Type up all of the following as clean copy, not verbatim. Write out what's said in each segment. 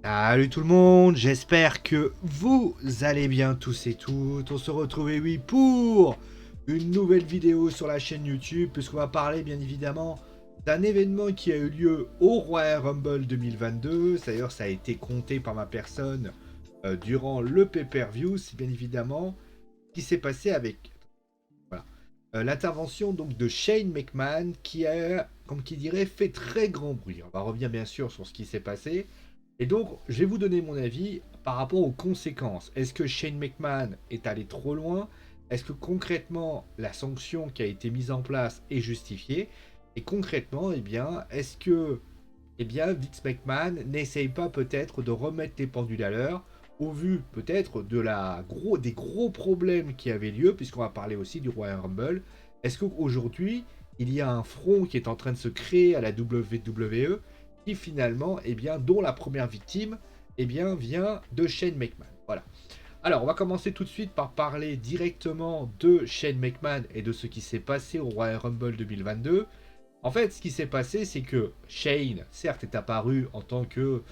Salut tout le monde, j'espère que vous allez bien tous et toutes. On se retrouve, et oui, pour une nouvelle vidéo sur la chaîne YouTube, puisqu'on va parler bien évidemment d'un événement qui a eu lieu au Royal Rumble 2022. D'ailleurs, ça a été compté par ma personne durant le pay-per-view, c'est bien évidemment ce qui s'est passé avec voilà, l'intervention donc de Shane McMahon qui a, comme qui dirait, fait très grand bruit. On va revenir bien sûr sur ce qui s'est passé. Et donc, je vais vous donner mon avis par rapport aux conséquences. Est-ce que Shane McMahon est allé trop loin? Est-ce que concrètement, la sanction qui a été mise en place est justifiée? Et concrètement, eh bien, est-ce que Vince McMahon n'essaye pas peut-être de remettre les pendules à l'heure au vu peut-être des gros problèmes qui avaient lieu, puisqu'on va parler aussi du Royal Rumble. Est-ce qu'aujourd'hui, il y a un front qui est en train de se créer à la WWE qui finalement, dont la première victime, vient de Shane McMahon. Voilà. Alors, on va commencer tout de suite par parler directement de Shane McMahon et de ce qui s'est passé au Royal Rumble 2022. En fait, ce qui s'est passé, c'est que Shane, certes, est apparu en tant que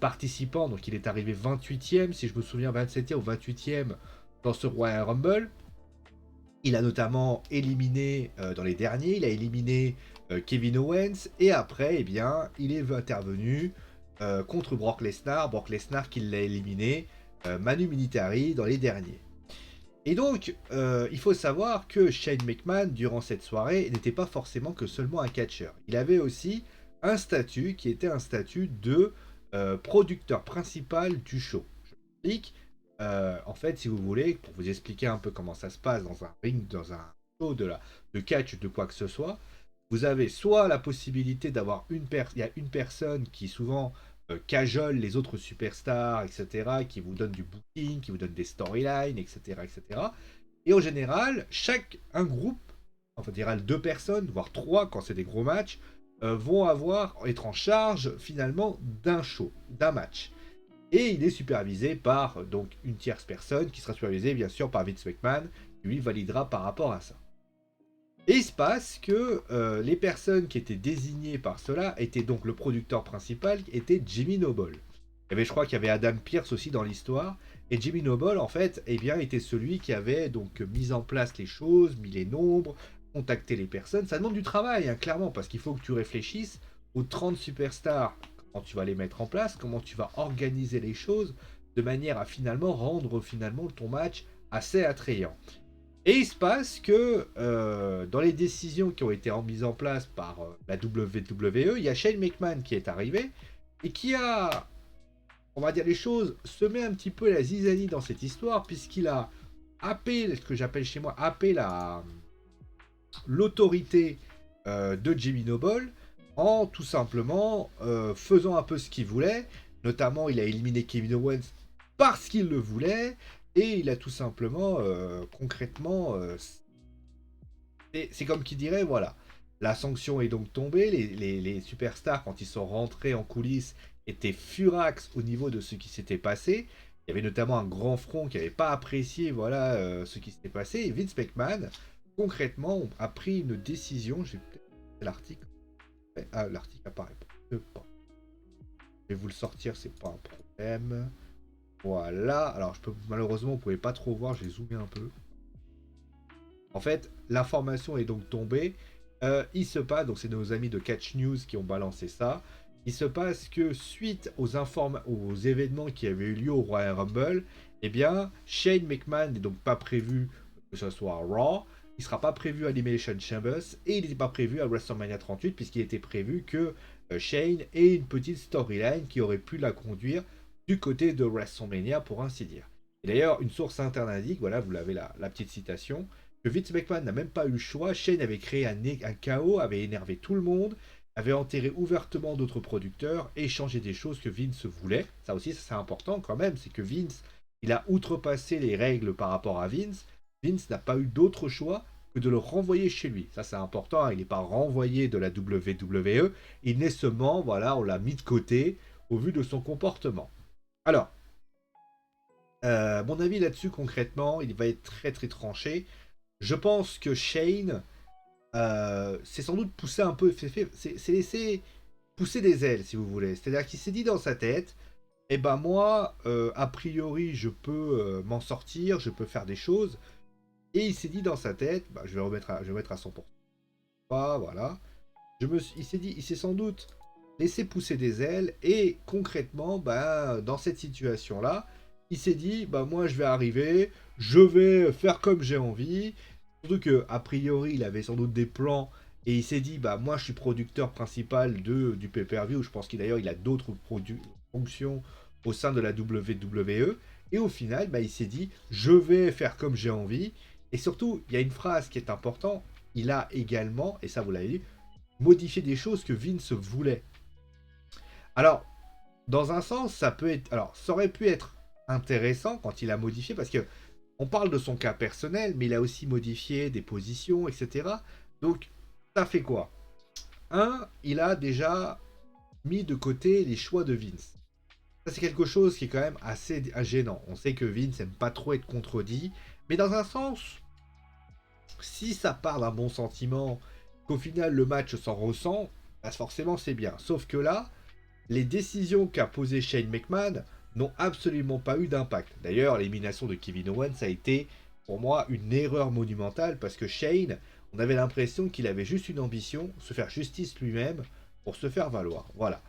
participant, donc il est arrivé 28e, si je me souviens, 27e ou 28e dans ce Royal Rumble. Il a notamment éliminé, dans les derniers, il a éliminé Kevin Owens, et après, il est intervenu contre Brock Lesnar qui l'a éliminé, Manu Militari dans les derniers. Et donc, il faut savoir que Shane McMahon, durant cette soirée, n'était pas forcément que seulement un catcheur. Il avait aussi un statut qui était un statut de producteur principal du show. Je m'explique. En fait, si vous voulez, pour vous expliquer un peu comment ça se passe dans un ring, dans un show de catch, de quoi que ce soit, vous avez soit la possibilité d'avoir il y a une personne qui souvent cajole les autres superstars, etc., qui vous donne du booking, qui vous donne des storylines, etc., etc. Et en général, un groupe, enfin, dire deux personnes, voire trois quand c'est des gros matchs, vont être en charge finalement d'un show, d'un match. Et il est supervisé par donc une tierce personne qui sera supervisée bien sûr par Vince McMahon, qui lui validera par rapport à ça. Et il se passe que les personnes qui étaient désignées par cela étaient donc le producteur principal, qui était Jimmy Noble. Je crois qu'il y avait Adam Pearce aussi dans l'histoire. Et Jimmy Noble, en fait, était celui qui avait donc mis en place les choses, mis les nombres, contacté les personnes. Ça demande du travail, hein, clairement, parce qu'il faut que tu réfléchisses aux 30 superstars, comment tu vas les mettre en place, comment tu vas organiser les choses, de manière à finalement rendre ton match assez attrayant. Et il se passe que dans les décisions qui ont été mises en place par la WWE, il y a Shane McMahon qui est arrivé et qui a, on va dire les choses, semé un petit peu la zizanie dans cette histoire, puisqu'il a happé, ce que j'appelle chez moi, happé l'autorité de Jimmy Noble en tout simplement faisant un peu ce qu'il voulait. Notamment, il a éliminé Kevin Owens parce qu'il le voulait. Et il a tout simplement, concrètement, c'est comme qui dirait, voilà, la sanction est donc tombée, les superstars, quand ils sont rentrés en coulisses, étaient furax au niveau de ce qui s'était passé. Il y avait notamment un grand front qui n'avait pas apprécié, voilà, ce qui s'était passé. Et Vince McMahon, concrètement, a pris une décision, j'ai peut-être l'article, l'article apparaît pas. Je vais vous le sortir, c'est pas un problème. Voilà, alors malheureusement, vous pouvez pas trop voir, j'ai zoomé un peu. En fait, l'information est donc tombée. Il se passe, donc c'est nos amis de Catch News qui ont balancé ça. Il se passe que suite aux événements qui avaient eu lieu au Royal Rumble, Shane McMahon n'est donc pas prévu que ce soit à Raw. Il ne sera pas prévu à Elimination Chambers et il n'était pas prévu à WrestleMania 38 puisqu'il était prévu que Shane ait une petite storyline qui aurait pu la conduire du côté de WrestleMania pour ainsi dire. Et d'ailleurs, une source interne indique, voilà, vous l'avez la petite citation, que Vince McMahon n'a même pas eu le choix. Shane avait créé un chaos, avait énervé tout le monde, avait enterré ouvertement d'autres producteurs et changé des choses que Vince voulait. Ça aussi, ça c'est important quand même, c'est que Vince, il a outrepassé les règles par rapport à Vince. Vince n'a pas eu d'autre choix que de le renvoyer chez lui. Ça c'est important, hein. Il n'est pas renvoyé de la WWE, il n'est seulement, voilà, on l'a mis de côté au vu de son comportement. Alors, mon avis là-dessus concrètement, il va être très très tranché. Je pense que Shane c'est sans doute poussé un peu, c'est laissé pousser des ailes, si vous voulez. C'est-à-dire qu'il s'est dit dans sa tête, et ben moi, a priori, je peux m'en sortir, je peux faire des choses. Et il s'est dit dans sa tête, bah, je vais mettre à 100%. Pas, voilà. Il s'est dit, il s'est sans doute laissé pousser des ailes et concrètement, bah, dans cette situation-là, il s'est dit, bah moi je vais arriver, je vais faire comme j'ai envie. Surtout que a priori, il avait sans doute des plans et il s'est dit, bah moi je suis producteur principal du pay-per-view. Je pense qu'il d'ailleurs il a d'autres fonctions au sein de la WWE. Et au final, bah, il s'est dit, je vais faire comme j'ai envie. Et surtout, il y a une phrase qui est importante. Il a également, et ça vous l'avez dit, modifié des choses que Vince voulait. Alors, dans un sens, ça peut être. Alors, ça aurait pu être intéressant quand il a modifié, parce que on parle de son cas personnel, mais il a aussi modifié des positions, etc. Donc, ça fait quoi? Il a déjà mis de côté les choix de Vince. Ça, c'est quelque chose qui est quand même assez gênant. On sait que Vince n'aime pas trop être contredit, mais dans un sens, si ça part d'un bon sentiment, qu'au final le match s'en ressent, bah forcément c'est bien. Sauf que là, les décisions qu'a posées Shane McMahon n'ont absolument pas eu d'impact. D'ailleurs, l'élimination de Kevin Owens a été, pour moi, une erreur monumentale parce que Shane, on avait l'impression qu'il avait juste une ambition, se faire justice lui-même pour se faire valoir. Voilà.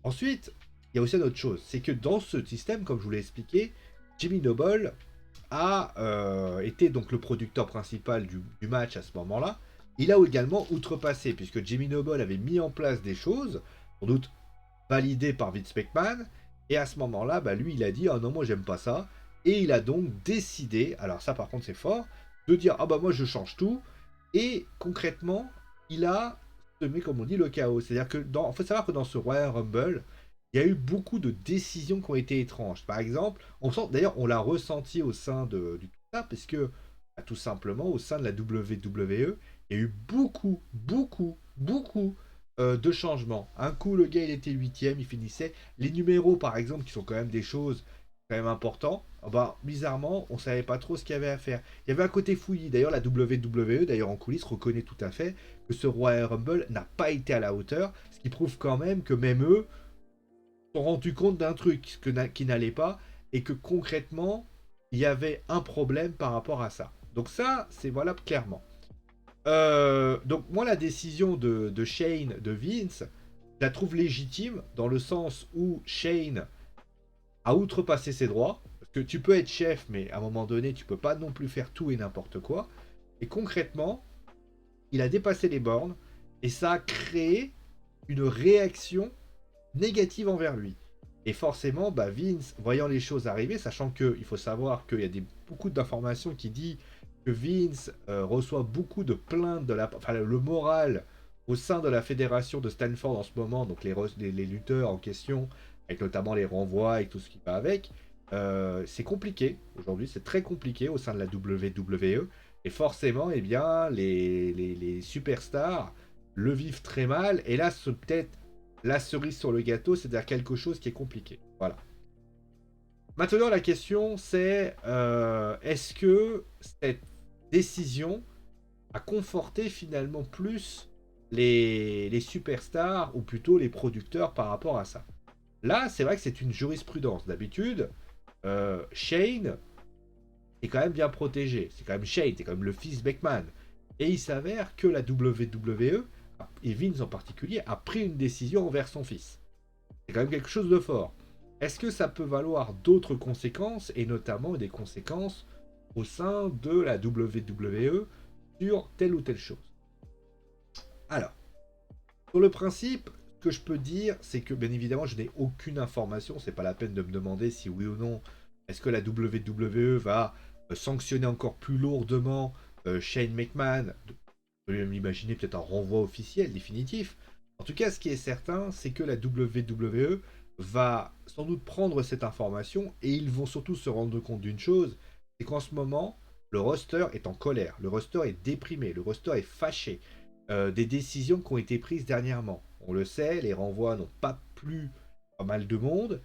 Ensuite, il y a aussi une autre chose, c'est que dans ce système, comme je vous l'ai expliqué, Jimmy Noble a été donc le producteur principal du match à ce moment-là. Il a également outrepassé, puisque Jimmy Noble avait mis en place des choses, sans doute validées par Vince McMahon, et à ce moment-là, bah, lui, il a dit « Ah non, moi, j'aime pas ça », et il a donc décidé, alors ça, par contre, c'est fort, de dire « Ah bah moi, je change tout », et concrètement, il a semé, comme on dit, le chaos. C'est-à-dire que, faut savoir que dans ce Royal Rumble, il y a eu beaucoup de décisions qui ont été étranges. Par exemple, d'ailleurs, on l'a ressenti au sein du tout ça, parce que, bah, tout simplement, au sein de la WWE, il y a eu beaucoup de changements. Un coup, le gars, il était huitième, il finissait. Les numéros, par exemple, qui sont quand même des choses quand même importantes, bah, bizarrement, on savait pas trop ce qu'il y avait à faire. Il y avait un côté fouillis. D'ailleurs, la WWE, d'ailleurs en coulisses, reconnaît tout à fait que ce Royal Rumble n'a pas été à la hauteur, ce qui prouve quand même que même eux sont rendus compte d'un truc qui n'allait pas et que concrètement, il y avait un problème par rapport à ça. Donc ça, c'est valable clairement. Donc moi, la décision de Shane, de Vince, je la trouve légitime dans le sens où Shane a outrepassé ses droits. Parce que tu peux être chef, mais à un moment donné, tu peux pas non plus faire tout et n'importe quoi. Et concrètement, il a dépassé les bornes et ça a créé une réaction négative envers lui. Et forcément, bah Vince, voyant les choses arriver, sachant qu'il faut savoir qu'il y a beaucoup d'informations qui disent que Vince reçoit beaucoup de plaintes enfin le moral au sein de la fédération de Stanford en ce moment, donc les lutteurs en question, avec notamment les renvois et tout ce qui va avec, c'est compliqué aujourd'hui, c'est très compliqué au sein de la WWE. Et forcément, eh bien, les superstars le vivent très mal. Et là, c'est peut-être la cerise sur le gâteau, c'est-à-dire quelque chose qui est compliqué. Voilà. Maintenant, la question, c'est est-ce que cette décision a conforté finalement plus les superstars, ou plutôt les producteurs par rapport à ça? Là, c'est vrai que c'est une jurisprudence. D'habitude, Shane est quand même bien protégé. C'est quand même Shane, c'est quand même le fils Beckman. Et il s'avère que la WWE, et Vince en particulier, a pris une décision envers son fils. C'est quand même quelque chose de fort. Est-ce que ça peut valoir d'autres conséquences, et notamment des conséquences au sein de la WWE sur telle ou telle chose? Alors, sur le principe, ce que je peux dire, c'est que bien évidemment, je n'ai aucune information. C'est pas la peine de me demander si oui ou non, est-ce que la WWE va sanctionner encore plus lourdement Shane McMahon. On peut même imaginer peut-être un renvoi officiel, définitif. En tout cas, ce qui est certain, c'est que la WWE va sans doute prendre cette information et ils vont surtout se rendre compte d'une chose, c'est qu'en ce moment, le roster est en colère, le roster est déprimé, le roster est fâché des décisions qui ont été prises dernièrement. On le sait, les renvois n'ont pas plu pas mal de monde.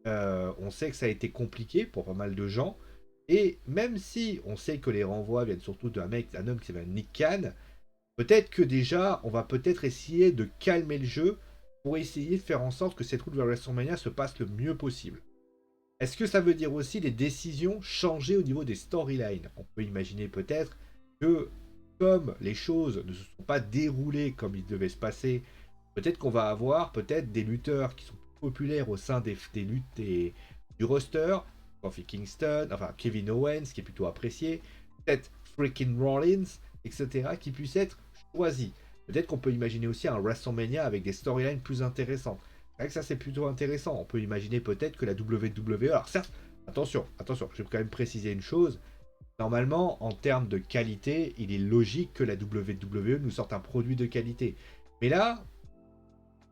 On sait que ça a été compliqué pour pas mal de gens. Et même si on sait que les renvois viennent surtout d'un homme qui s'appelle Nick Khan, peut-être que déjà, on va peut-être essayer de calmer le jeu pour essayer de faire en sorte que cette route vers WrestleMania se passe le mieux possible. Est-ce que ça veut dire aussi des décisions changées au niveau des storylines? On peut imaginer peut-être que comme les choses ne se sont pas déroulées comme il devait se passer, peut-être qu'on va avoir peut-être des lutteurs qui sont plus populaires au sein des luttes du roster, Kofi Kingston, enfin Kevin Owens qui est plutôt apprécié, peut-être freaking Rollins, etc. qui puissent être choisis. Peut-être qu'on peut imaginer aussi un WrestleMania avec des storylines plus intéressantes. C'est vrai que ça c'est plutôt intéressant. On peut imaginer peut-être que la WWE, alors certes, attention, je vais quand même préciser une chose. Normalement, en termes de qualité, il est logique que la WWE nous sorte un produit de qualité. Mais là,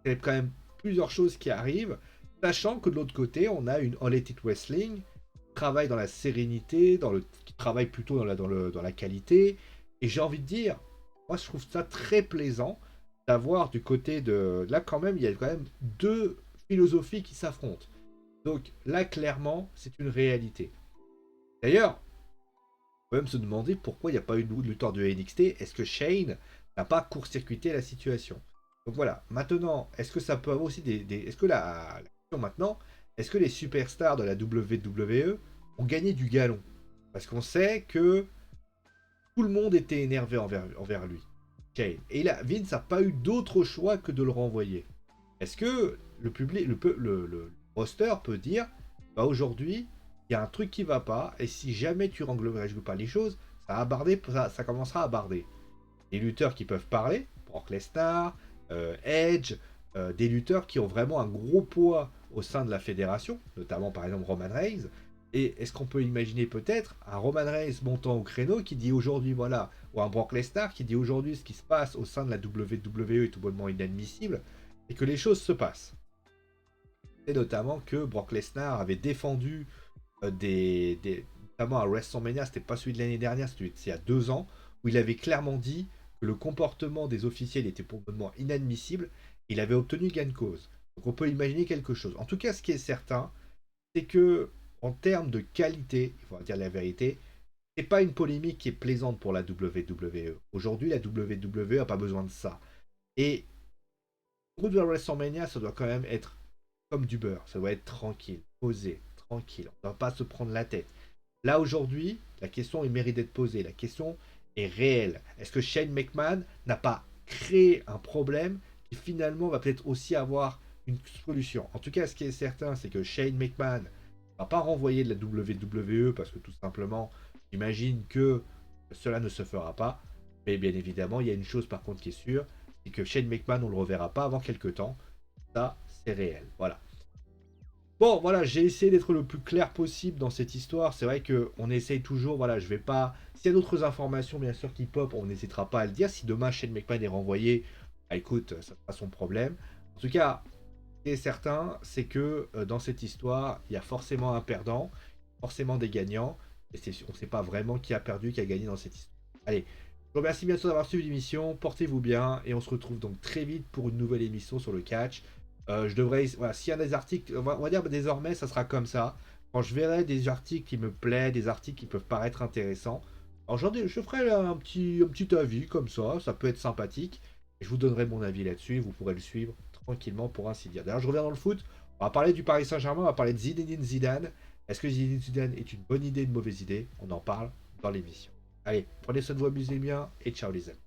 il y a quand même plusieurs choses qui arrivent, sachant que de l'autre côté, on a une All Elite Wrestling qui travaille dans la sérénité, qui travaille plutôt dans la qualité. Et j'ai envie de dire, moi je trouve ça très plaisant d'avoir du côté de... Là quand même, il y a quand même deux philosophies qui s'affrontent. Donc là, clairement, c'est une réalité. D'ailleurs, on peut même se demander pourquoi il n'y a pas eu de lutteur de NXT. Est-ce que Shane n'a pas court-circuité la situation? Donc voilà, maintenant, est-ce que ça peut avoir aussi est-ce que la question maintenant, est-ce que les superstars de la WWE ont gagné du galon? Parce qu'on sait que tout le monde était énervé envers lui, Shane. Et là, Vince n'a pas eu d'autre choix que de le renvoyer. Est-ce que le public, le roster peut dire, bah aujourd'hui, il y a un truc qui va pas, et si jamais tu règles pas les choses, ça commencera à barder. Des lutteurs qui peuvent parler, Brock Lesnar, Edge, des lutteurs qui ont vraiment un gros poids au sein de la fédération, notamment par exemple Roman Reigns. Et est-ce qu'on peut imaginer peut-être un Roman Reigns montant au créneau qui dit aujourd'hui voilà, ou un Brock Lesnar qui dit aujourd'hui ce qui se passe au sein de la WWE est tout bonnement inadmissible, et que les choses se passent. Et notamment que Brock Lesnar avait défendu notamment à WrestleMania, c'était pas celui de l'année dernière, c'était il y a 2 ans, où il avait clairement dit que le comportement des officiels était probablement inadmissible, il avait obtenu gain de cause. Donc on peut imaginer quelque chose. En tout cas, ce qui est certain, c'est que en termes de qualité, il faut dire la vérité, c'est pas une polémique qui est plaisante pour la WWE. Aujourd'hui, la WWE a pas besoin de ça. Et route de WrestleMania, ça doit quand même être comme du beurre. Ça doit être tranquille, posé, tranquille. On ne doit pas se prendre la tête. Là, aujourd'hui, la question il mérite d'être posée. La question est réelle. Est-ce que Shane McMahon n'a pas créé un problème qui finalement va peut-être aussi avoir une solution? En tout cas, ce qui est certain, c'est que Shane McMahon ne va pas renvoyer de la WWE parce que tout simplement, j'imagine que cela ne se fera pas. Mais bien évidemment, il y a une chose par contre qui est sûre, c'est que Shane McMahon, on ne le reverra pas avant quelques temps. Ça, c'est réel. Voilà. Bon, voilà, j'ai essayé d'être le plus clair possible dans cette histoire. C'est vrai qu'on essaye toujours, voilà, je vais pas... S'il y a d'autres informations, bien sûr, qui pop, on n'hésitera pas à le dire. Si demain, Shane McMahon est renvoyé, bah, écoute, ça sera son problème. En tout cas, ce qui est certain, c'est que dans cette histoire, il y a forcément un perdant, forcément des gagnants. Et on ne sait pas vraiment qui a perdu, qui a gagné dans cette histoire. Allez, je vous remercie bien sûr d'avoir suivi l'émission. Portez-vous bien et on se retrouve donc très vite pour une nouvelle émission sur le catch. Je devrais, voilà, s'il y a des articles, on va dire désormais, ça sera comme ça. Quand je verrai des articles qui me plaisent, des articles qui peuvent paraître intéressants, alors je ferai un petit avis comme ça peut être sympathique. Et je vous donnerai mon avis là-dessus, vous pourrez le suivre tranquillement pour ainsi dire. D'ailleurs, je reviens dans le foot, on va parler du Paris Saint-Germain, on va parler de Zinedine Zidane. Est-ce que Zinedine Zidane est une bonne idée, une mauvaise idée? On en parle dans l'émission. Allez, prenez soin de vous, amusez bien, et ciao les amis.